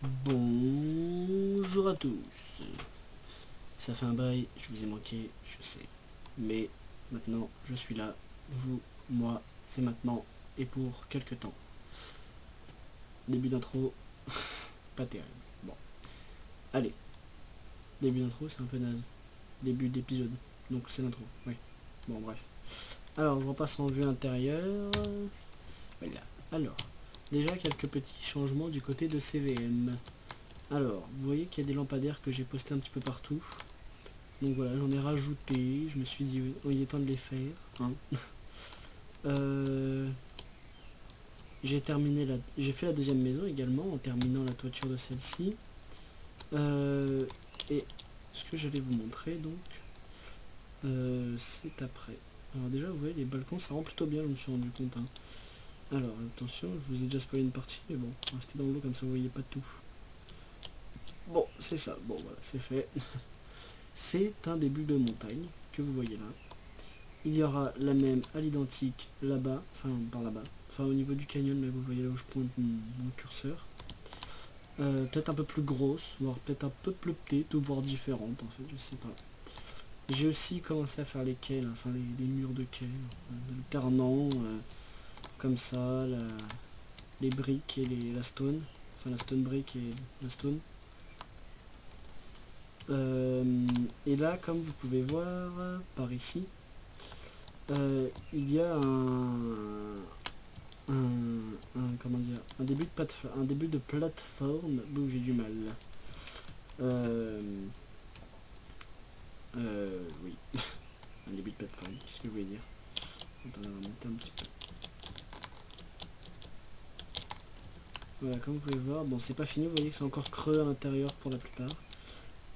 Bonjour à tous. Ça fait un bail, je vous ai manqué, je sais. Mais maintenant, je suis là. Vous, moi, c'est maintenant et pour quelques temps. Début d'intro, pas terrible. Bon, allez. Début d'intro, c'est un peu naze. Début d'épisode, donc c'est l'intro. Oui. Bon, bref. Alors, je repasse en vue intérieure. Voilà. Alors, déjà quelques petits changements du côté de CVM. Alors, vous voyez qu'il y a des lampadaires que j'ai postés un petit peu partout. Donc voilà, j'en ai rajouté, je me suis dit, oui, il est temps de les faire. Hein. Euh, j'ai fait la deuxième maison également, en terminant la toiture de celle-ci. Et ce que j'allais vous montrer, donc, c'est après. Alors déjà, vous voyez, les balcons, ça rend plutôt bien, je me suis rendu compte. Hein. Alors, attention, je vous ai déjà spoilé une partie, mais bon, restez dans l'eau, comme ça vous voyez pas tout. Bon, c'est ça, bon voilà, c'est fait. C'est un début de montagne que vous voyez là. Il y aura la même à l'identique là-bas, enfin par là-bas, enfin au niveau du canyon, là vous voyez là où je pointe mon curseur. Peut-être un peu plus grosse, voire peut-être un peu plus petite, ou voire différente en fait, je sais pas. J'ai aussi commencé à faire les quais, là, enfin les murs de quais, alternant comme ça, les briques et la stone, enfin la stone brick et la stone. Et là, comme vous pouvez voir par ici, il y a comment dire, un début de plateforme. Où j'ai du mal. Euh, oui, un début de plateforme. Qu'est-ce que je voulais dire? Attendez, on va monter un petit peu. Voilà, comme vous pouvez voir, bon, c'est pas fini. Vous voyez que c'est encore creux à l'intérieur pour la plupart.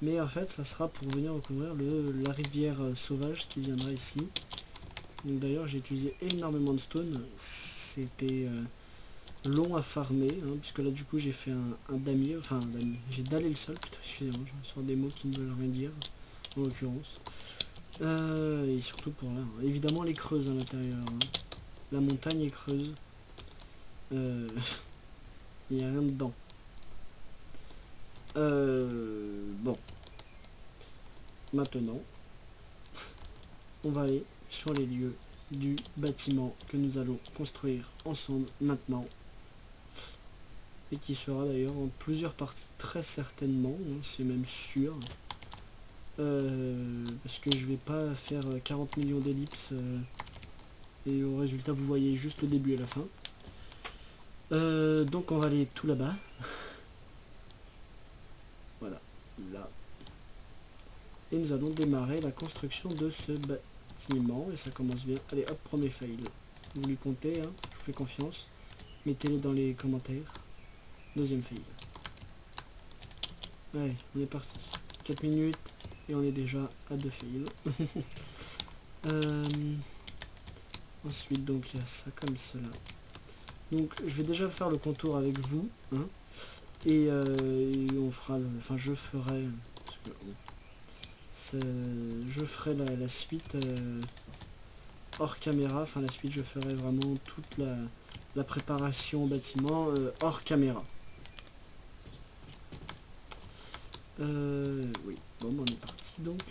Mais en fait, ça sera pour venir recouvrir la rivière sauvage qui viendra ici. Donc d'ailleurs, j'ai utilisé énormément de stone. C'était long à farmer, hein, puisque là du coup j'ai fait un damier, enfin j'ai dallé le sol, plutôt, excusez-moi, je sors des mots qui ne veulent rien dire, en l'occurrence. Et surtout pour là, hein. Évidemment les creuses à l'intérieur, hein. La montagne est creuse, il n'y a rien dedans. Bon, maintenant, on va aller sur les lieux du bâtiment que nous allons construire ensemble maintenant, et qui sera d'ailleurs en plusieurs parties très certainement, hein, c'est même sûr. Parce que je vais pas faire 40 millions d'ellipses et au résultat vous voyez juste le début et la fin. Donc on va aller tout là-bas. Voilà, là. Et nous allons démarrer la construction de ce bâtiment et ça commence bien. Allez hop, premier fail. Vous lui comptez, hein, je vous fais confiance. Mettez-les dans les commentaires. Deuxième fail. Allez, on est parti. 4 minutes et on est déjà à 2 fails. Ensuite, donc il y a ça comme cela. Donc je vais déjà faire le contour avec vous, hein, et on fera, enfin je ferai, parce que, je ferai la suite hors caméra, enfin la suite je ferai vraiment toute la préparation au bâtiment hors caméra. Oui, bon on est parti donc.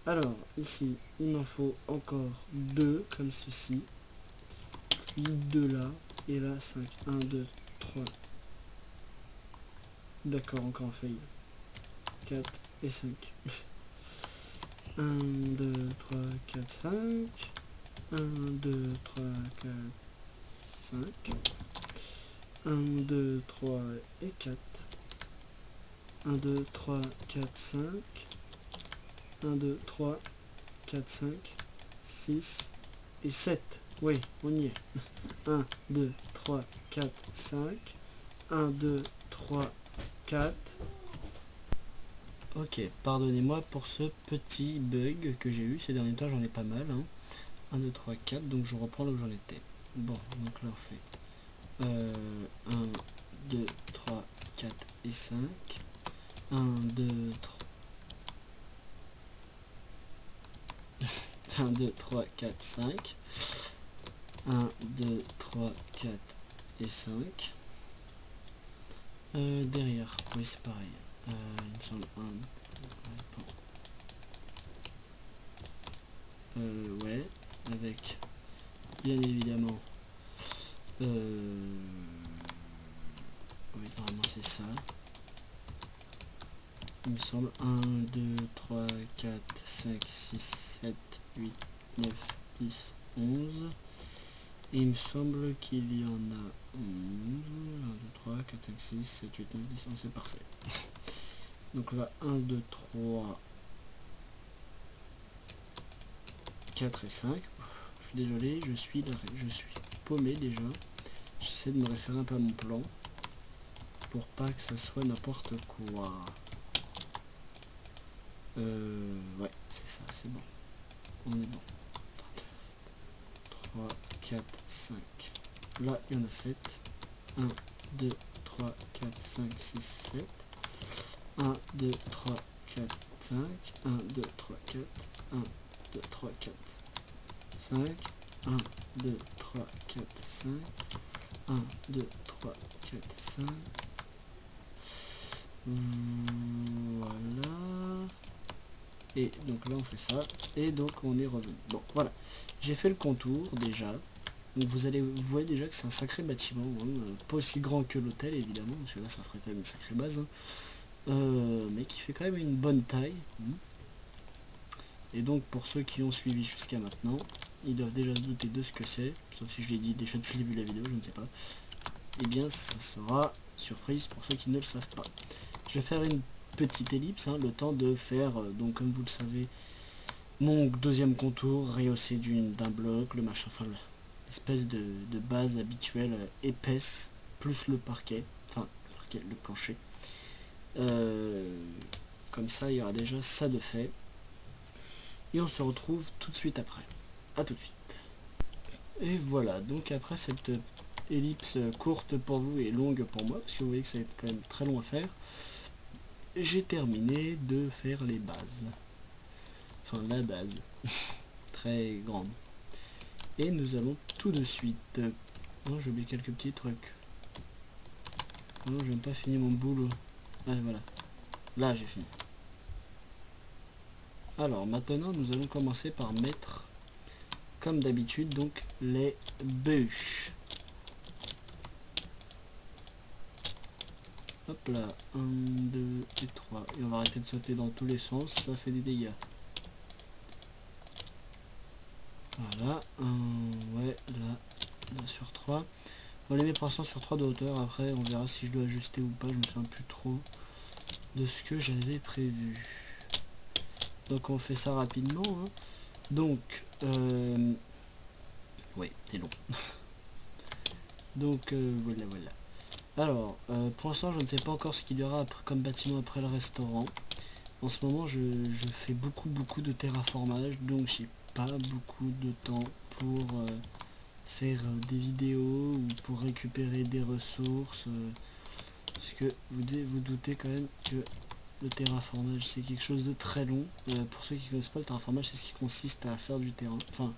Alors ici il m'en faut encore 2 comme ceci, puis 2 là, et là 5, 1, 2, 3. D'accord, encore en feuille. 4 et 5. 1, 2, 3, 4, 5. 1, 2, 3, 4, 5. 1, 2, 3 et 4. 1, 2, 3, 4, 5. 1, 2, 3, 4, 5, 6 et 7. Oui, on y est. 1, 2, 3, 4, 5. 1, 2, 3, 4. Ok, pardonnez-moi pour ce petit bug que j'ai eu. Ces derniers temps, j'en ai pas mal. Hein. 1, 2, 3, 4. Donc je reprends là où j'en étais. Bon, donc là on fait 1, 2, 3, 4 et 5. 1, 2, 3. 1, 2, 3, 4, 5. 1, 2, 3, 4 et 5. Derrière, oui c'est pareil. Il me semble ouais, avec bien évidemment oui normalement c'est ça. Il me semble 1, 2, 3, 4, 5, 6, 7, 8, 9, 10, 11. Et il me semble qu'il y en a 11, 1, 2, 3, 4, 5, 6, 7, 8, 9, 10, 11, c'est parfait. Donc là, 1, 2, 3, 4 et 5. Je suis désolé, je suis paumé déjà. J'essaie de me référer un peu à mon plan pour pas que ça soit n'importe quoi. Ouais, c'est ça, c'est bon. On est bon. 3, 4, 5. Là, il y en a 7. 1, 2, 3, 4, 5, 6, 7. 1, 2, 3, 4, 5. 1, 2, 3, 4. 1, 2, 3, 4, 5. 1, 2, 3, 4, 5. 1, 2, 3, 4, 5. Voilà. Et donc là on fait ça. Et donc on est revenu. Bon voilà. J'ai fait le contour déjà. Donc vous voyez déjà que c'est un sacré bâtiment. Hein. Pas aussi grand que l'hôtel évidemment. Parce que là ça ferait quand même une sacrée base. Hein. Mais qui fait quand même une bonne taille. Et donc pour ceux qui ont suivi jusqu'à maintenant, ils doivent déjà se douter de ce que c'est. Sauf si je l'ai dit déjà depuis le début de la vidéo, je ne sais pas. Et bien ça sera surprise pour ceux qui ne le savent pas. Je vais faire une petite ellipse, hein, le temps de faire, donc comme vous le savez, mon deuxième contour rehaussé d'un bloc, le machin, enfin l'espèce de base habituelle épaisse, plus le parquet, enfin le plancher. Comme ça il y aura déjà ça de fait. Et on se retrouve tout de suite après. A tout de suite. Et voilà, donc après cette ellipse courte pour vous et longue pour moi, parce que vous voyez que ça va être quand même très long à faire, j'ai terminé de faire les bases. Enfin la base. Très grande. Et nous allons tout de suite... Non, j'ai oublié quelques petits trucs. Non, je n'ai pas fini mon boulot. Ah voilà. Là j'ai fini. Alors maintenant nous allons commencer par mettre, comme d'habitude, donc les bûches. Hop là, 1, 2 et 3. Et on va arrêter de sauter dans tous les sens, ça fait des dégâts. Voilà, ouais, là sur 3. On les met pour l'instant sur 3 de hauteur, après on verra si je dois ajuster ou pas, je me souviens plus trop de ce que j'avais prévu. Donc on fait ça rapidement. Hein. Donc, ouais, c'est long. Donc voilà. Alors, pour l'instant je ne sais pas encore ce qu'il y aura comme bâtiment après le restaurant. En ce moment je fais beaucoup de terraformage, donc j'ai pas beaucoup de temps pour faire des vidéos ou pour récupérer des ressources. Parce que vous doutez quand même que le terraformage c'est quelque chose de très long. Pour ceux qui ne connaissent pas, le terraformage c'est ce qui consiste à faire du terrain, enfin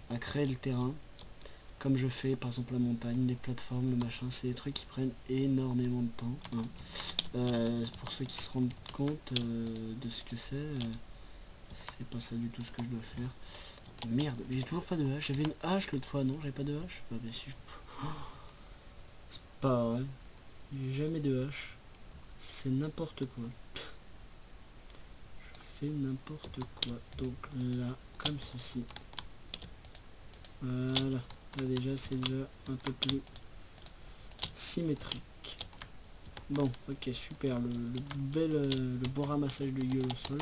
à créer le terrain. Comme je fais par exemple la montagne, les plateformes, le machin, c'est des trucs qui prennent énormément de temps. Hein. Pour ceux qui se rendent compte de ce que c'est pas ça du tout ce que je dois faire. Merde, j'ai toujours pas de hache. J'avais une hache l'autre fois, non? J'avais pas de hache? Bah, si je... C'est pas vrai. J'ai jamais de hache. C'est n'importe quoi. Je fais n'importe quoi. Donc là, comme ceci. Voilà. Là déjà, c'est déjà un peu plus symétrique. Bon, ok, super. Le beau ramassage de gueule au sol.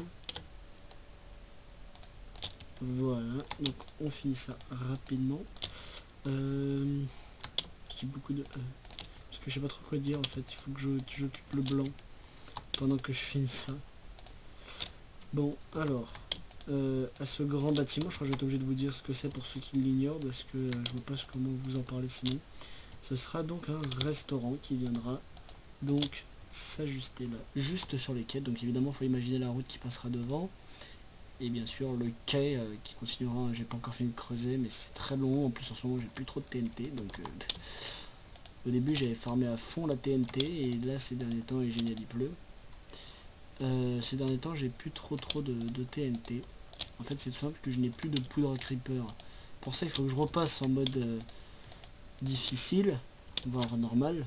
Voilà, donc on finit ça rapidement. J'ai beaucoup de... parce que je sais pas trop quoi dire en fait, il faut que j'occupe le blanc pendant que je finis ça. Bon, alors, à ce grand bâtiment, je crois que je vais être obligé de vous dire ce que c'est pour ceux qui l'ignorent, parce que je vois pas comment vous en parler sinon. Ce sera donc un restaurant qui viendra donc s'ajuster là, juste sur les quais. Donc évidemment, il faut imaginer la route qui passera devant. Et bien sûr le quai qui continuera, j'ai pas encore fini de creuser mais c'est très long, en plus en ce moment j'ai plus trop de TNT donc Au début j'avais farmé à fond la TNT et là ces derniers temps, et génial il pleut, ces derniers temps j'ai plus trop de TNT. En fait c'est tout simple que je n'ai plus de poudre à creeper. Pour ça il faut que je repasse en mode difficile, voire normal.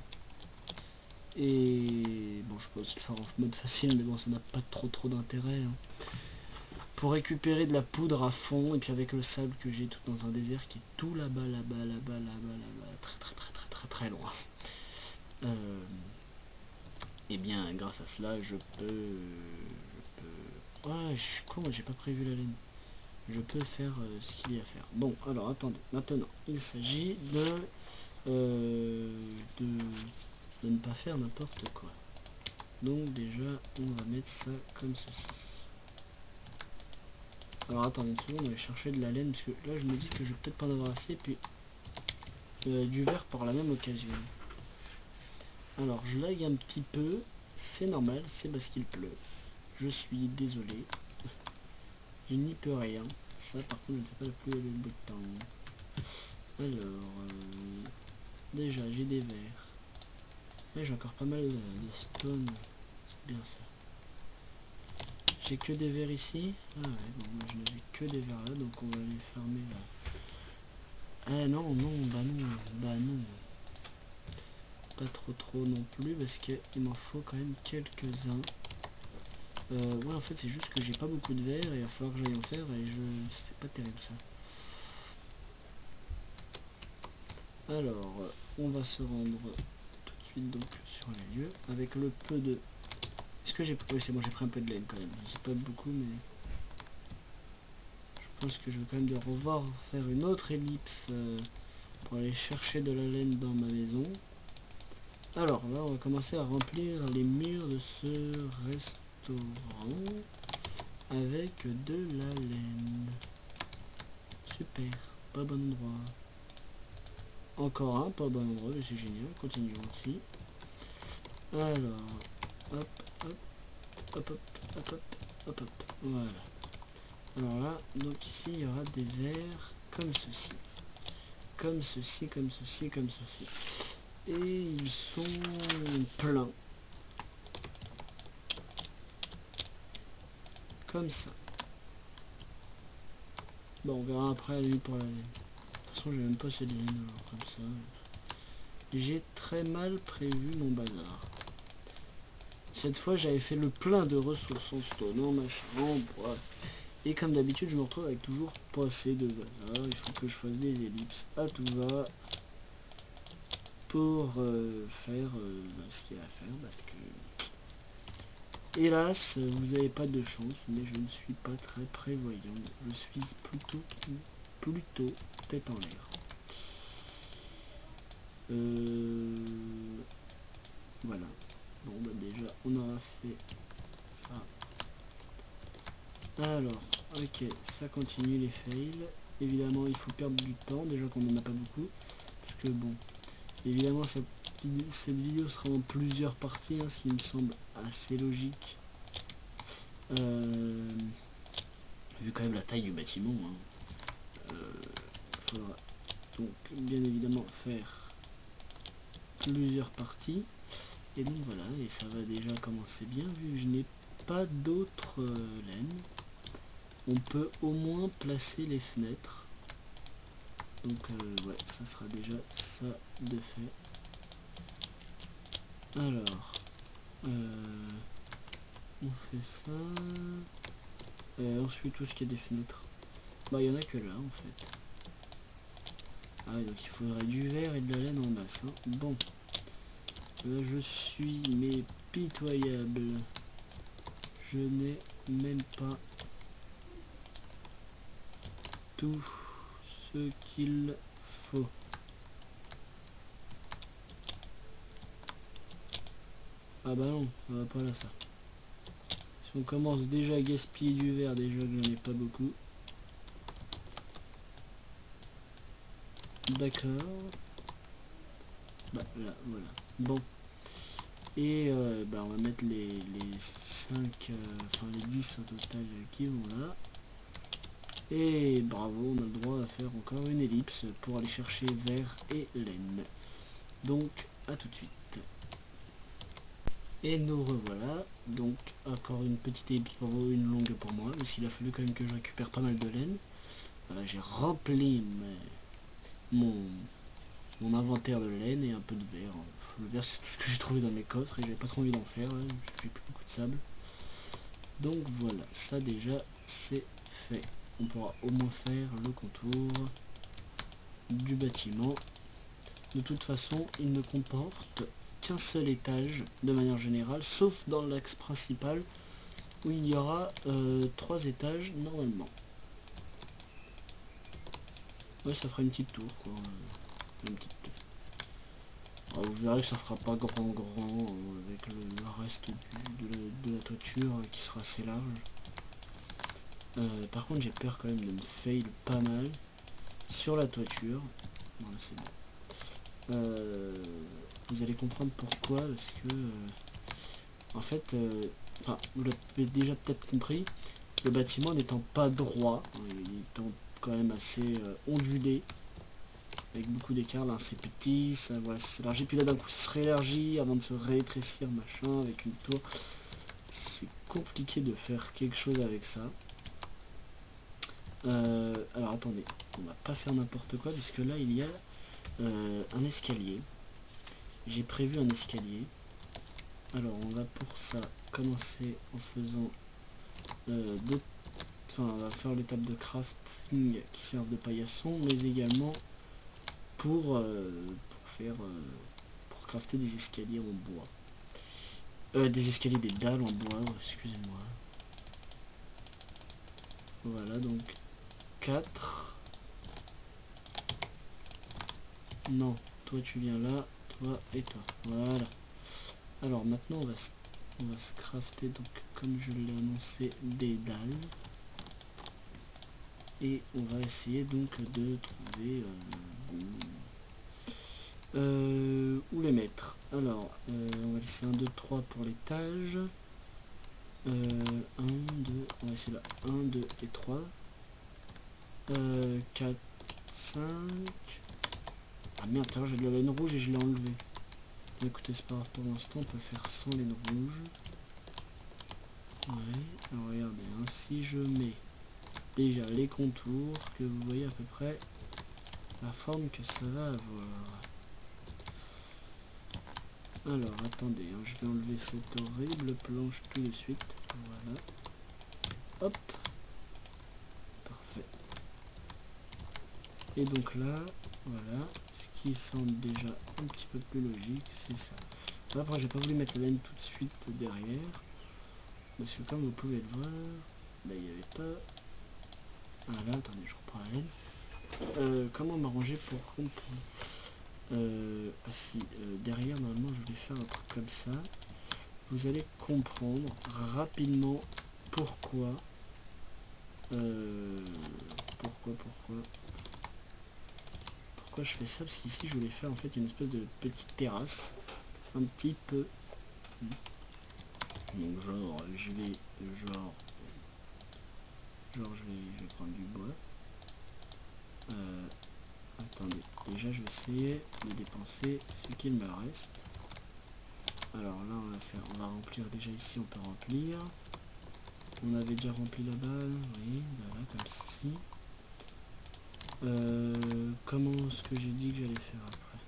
Et bon je peux aussi le faire en mode facile mais bon ça n'a pas trop d'intérêt. Hein. Pour récupérer de la poudre à fond et puis avec le sable que j'ai tout dans un désert qui est tout là-bas, très loin. Et bien grâce à cela je peux... Ah je suis con, j'ai pas prévu la laine. Je peux faire ce qu'il y a à faire. Bon alors attendez, maintenant il s'agit de ne pas faire n'importe quoi. Donc déjà on va mettre ça comme ceci. Alors attendez une seconde, on va chercher de la laine parce que là je me dis que je vais peut-être pas en avoir assez, puis du verre par la même occasion. Alors je lag un petit peu, c'est normal, c'est parce qu'il pleut. Je suis désolé, je n'y peux rien. Ça par contre je ne sais pas le plus le bout de temps. Alors déjà j'ai des verres. Là j'ai encore pas mal de stone, c'est bien ça. J'ai que des verres ici. Ah ouais, bon moi je n'avais que des verres là, donc on va les fermer là. Ah non, bah non. Pas trop non plus parce qu'il m'en faut quand même quelques-uns. Ouais en fait c'est juste que j'ai pas beaucoup de verres et il va falloir que j'aille en faire et c'est pas terrible ça. Alors on va se rendre tout de suite donc sur les lieux avec le peu de... Est-ce que j'ai... Oui c'est bon, j'ai pris un peu de laine quand même. C'est pas beaucoup mais... Je pense que je vais quand même devoir faire une autre ellipse pour aller chercher de la laine dans ma maison. Alors là on va commencer à remplir les murs de ce restaurant avec de la laine. Super, pas bon endroit. Encore un, pas bon endroit, mais c'est génial, continuons aussi. Alors, hop, hop, hop, hop, hop, hop, hop, hop, voilà. Alors là, donc ici il y aura des verres comme ceci. Comme ceci, comme ceci, comme ceci. Et ils sont pleins. Comme ça. Bon, on verra après lui pour la laine. De toute façon, j'ai même pas assez de laine, alors comme ça. J'ai très mal prévu mon bazar. Cette fois, j'avais fait le plein de ressources en stone, en machin, en bois. Et comme d'habitude, je me retrouve avec toujours pas assez de bazar. Il faut que je fasse des ellipses à tout va pour faire ce qu'il y a à faire. Parce que, hélas, vous n'avez pas de chance, mais je ne suis pas très prévoyant. Je suis plutôt tête en l'air. Voilà. Bon bah déjà on aura fait ça. Alors, ok, ça continue les fails. Évidemment il faut perdre du temps, déjà qu'on n'en a pas beaucoup. Parce que bon, évidemment cette vidéo sera en plusieurs parties, hein, ce qui me semble assez logique. Vu quand même la taille du bâtiment. Hein. Faudra donc bien évidemment faire plusieurs parties. Et donc voilà, et ça va déjà commencer bien, vu que je n'ai pas d'autres laines. On peut au moins placer les fenêtres. Donc ouais, ça sera déjà ça de fait. Alors, on fait ça. Ensuite, tout ce qui est des fenêtres. Bah, il n'y en a que là, en fait. Ah, donc il faudrait du verre et de la laine en masse. Hein. Bon. Là, je suis mais pitoyable. Je n'ai même pas tout ce qu'il faut. Ah bah non, ça va pas là ça. Si on commence déjà à gaspiller du verre, déjà que j'en ai pas beaucoup. D'accord. Bah là, voilà. Bon. Et bah, on va mettre les 5, enfin les 10 au total qui vont là. Et bravo, on a le droit à faire encore une ellipse pour aller chercher verre et laine. Donc à tout de suite. Et nous revoilà. Donc encore une petite épisode, une longue pour moi, mais s'il a fallu quand même que je récupère pas mal de laine. Voilà, j'ai rempli mon inventaire de laine et un peu de verre. Le verre, c'est tout ce que j'ai trouvé dans mes coffres et j'avais pas trop envie d'en faire, là, j'ai plus beaucoup de sable. Donc voilà, ça déjà c'est fait. On pourra au moins faire le contour du bâtiment. De toute façon, il ne comporte qu'un seul étage de manière générale, sauf dans l'axe principal où il y aura 3 étages normalement. Ouais, ça fera une petite tour quoi. Une petite tour. Alors, vous verrez que ça fera pas grand avec le reste de la toiture qui sera assez large. Par contre j'ai peur quand même de me fail pas mal sur la toiture. Voilà, c'est bon. Vous allez comprendre pourquoi, parce que en fait, enfin vous l'avez déjà peut-être compris, le bâtiment n'étant pas droit, il étant quand même assez ondulé, avec beaucoup d'écart. Là c'est petit, ça voilà, s'élargit, puis là d'un coup ça se réélargit avant de se rétrécir machin avec une tour. C'est compliqué de faire quelque chose avec ça. Alors attendez, on va pas faire n'importe quoi puisque là il y a un escalier. J'ai prévu un escalier. Alors on va pour ça commencer en faisant on va faire l'étape de crafting qui servent de paillasson, mais également pour crafter des escaliers en bois. Des escaliers, des dalles en bois, excusez-moi. Voilà, donc 4. Non, toi tu viens là, toi et toi. Voilà. Alors maintenant on va se crafter, donc comme je l'ai annoncé, des dalles. Et on va essayer donc de trouver où les mettre. Alors on va laisser 1, 2, 3 pour l'étage. 1, 2, on va essayer là. 1, 2 et 3. 4, 5. Ah merde, j'ai de la laine rouge et je l'ai enlevé. Écoutez, c'est pas grave pour l'instant, on peut faire sans laine rouge. Ouais, alors regardez, hein, si je mets déjà les contours, que vous voyez à peu près la forme que ça va avoir. Alors attendez, hein, je vais enlever cette horrible planche tout de suite. Voilà. Hop. Parfait. Et donc là, voilà, ce qui semble déjà un petit peu plus logique, c'est ça. Après, j'ai pas voulu mettre la laine tout de suite derrière, parce que comme vous pouvez le voir, ben, il n'y avait pas... Voilà, attendez, je reprends la laine. Comment m'arranger pour comprendre si derrière, normalement, je voulais faire un truc comme ça. Vous allez comprendre rapidement pourquoi... Pourquoi je fais ça, parce qu'ici je voulais faire en fait une espèce de petite terrasse un petit peu, donc genre je vais je vais prendre du bois. Attendez, déjà je vais essayer de dépenser ce qu'il me reste. Alors là on va remplir déjà ici, on peut remplir. On avait déjà rempli là-bas, oui, voilà, comme ceci. Comment est-ce que j'ai dit que j'allais faire après?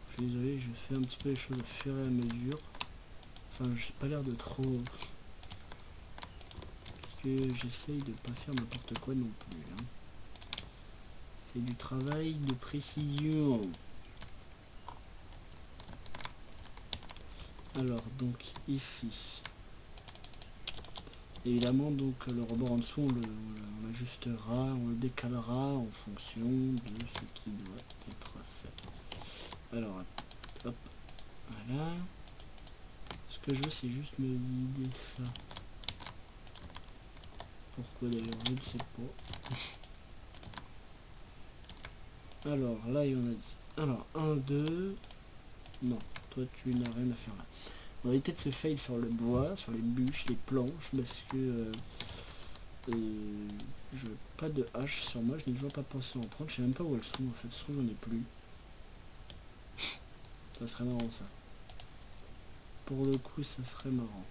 Je suis désolé, je fais un petit peu les choses au fur et à mesure. Enfin, j'ai pas l'air de trop... Parce que j'essaye de pas faire n'importe quoi non plus. Hein. C'est du travail de précision. Alors, donc, ici. Évidemment, donc, le rebord en dessous, on l'ajustera, on le décalera en fonction de ce qui doit être fait. Alors, hop, voilà. Ce que je veux, c'est juste me guider ça. Pourquoi d'ailleurs, je ne sais pas. Alors, là, il y en a dit. Alors, 1, 2. Non, toi, tu n'as rien à faire là. On va éviter de se fail sur le bois, sur les bûches, les planches, parce que je n'ai pas de hache sur moi, je n'ai toujours pas pensé en prendre. Je sais même pas où elles sont, en fait, je trouve j'en ai plus. Ça serait marrant ça. Pour le coup, ça serait marrant.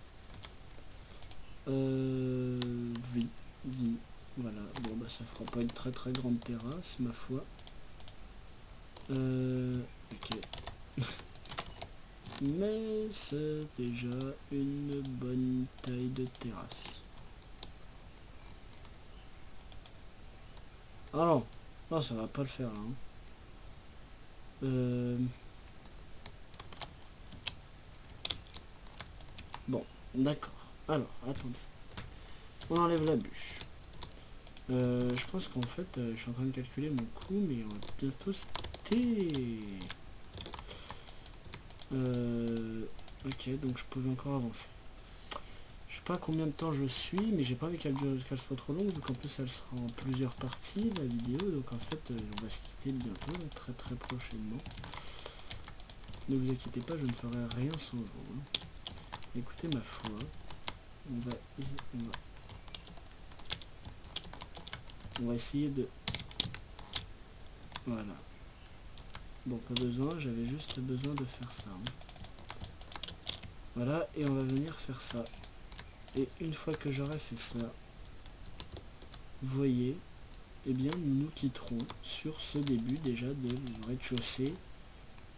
Oui, oui. Voilà. Bon bah ça fera pas une très très grande terrasse, ma foi. Ok. Mais c'est déjà une bonne taille de terrasse. Ah non, non ça va pas le faire là. Hein. Bon, d'accord. Alors, attendez. On enlève la bûche. Je pense qu'en fait, je suis en train de calculer mon coût, mais on va bientôt citer. Ok, donc je pouvais encore avancer. Je sais pas combien de temps je suis, mais j'ai pas envie qu'elle soit trop longue, vu qu'en plus elle sera en plusieurs parties, la vidéo. Donc en fait, on va se quitter bientôt, donc très très prochainement. Ne vous inquiétez pas, je ne ferai rien sans vous. Hein. Écoutez, ma foi, on va essayer de... Voilà. Bon, pas besoin, j'avais juste besoin de faire ça. Hein. Voilà, et on va venir faire ça. Et une fois que j'aurai fait cela, vous voyez, eh bien, nous nous quitterons sur ce début déjà de rez-de-chaussée.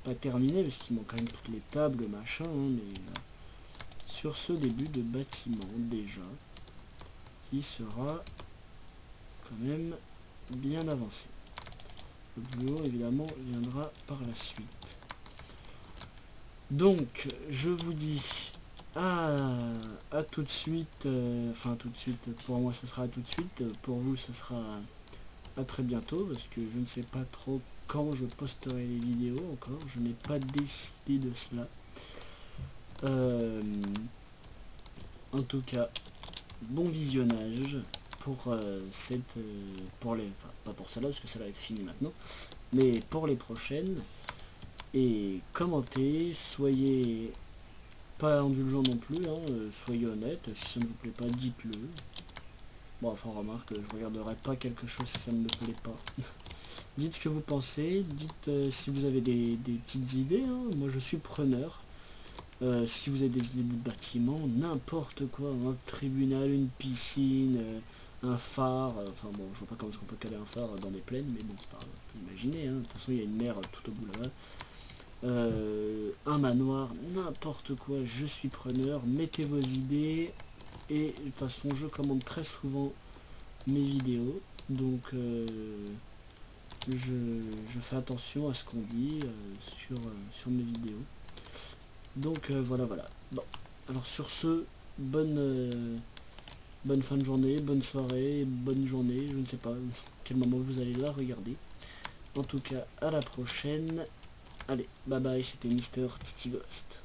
Pas terminé, parce qu'il manque quand même toutes les tables, machin, hein, mais sur ce début de bâtiment déjà, qui sera quand même bien avancé. Le boulot, évidemment, viendra par la suite. Donc, je vous dis à tout de suite, enfin tout de suite, pour moi ce sera à tout de suite, pour vous ce sera à très bientôt, parce que je ne sais pas trop quand je posterai les vidéos encore, je n'ai pas décidé de cela. En tout cas, bon visionnage pour pour les, enfin, pas pour celle-là parce que ça va être fini maintenant, mais pour les prochaines. Et commentez, soyez pas indulgents non plus, hein, soyez honnête, si ça ne vous plaît pas, dites-le. Bon, enfin remarque, je regarderai pas quelque chose si ça ne me plaît pas. Dites ce que vous pensez, dites si vous avez des petites idées, hein, moi je suis preneur. Si vous avez des idées de bâtiments, n'importe quoi, un tribunal, une piscine, un phare, enfin bon, je vois pas comment est-ce qu'on peut caler un phare dans des plaines, mais bon, c'est pas grave, on peut imaginer, hein. De toute façon il y a une mer tout au bout là-bas. Un manoir, n'importe quoi, je suis preneur, mettez vos idées, et de toute façon je commande très souvent mes vidéos, donc je fais attention à ce qu'on dit sur mes vidéos. Donc voilà. Bon, alors sur ce, bonne fin de journée, bonne soirée, bonne journée, je ne sais pas quel moment vous allez la regarder. En tout cas, à la prochaine. Allez, bye bye, c'était Mister Titi Ghost.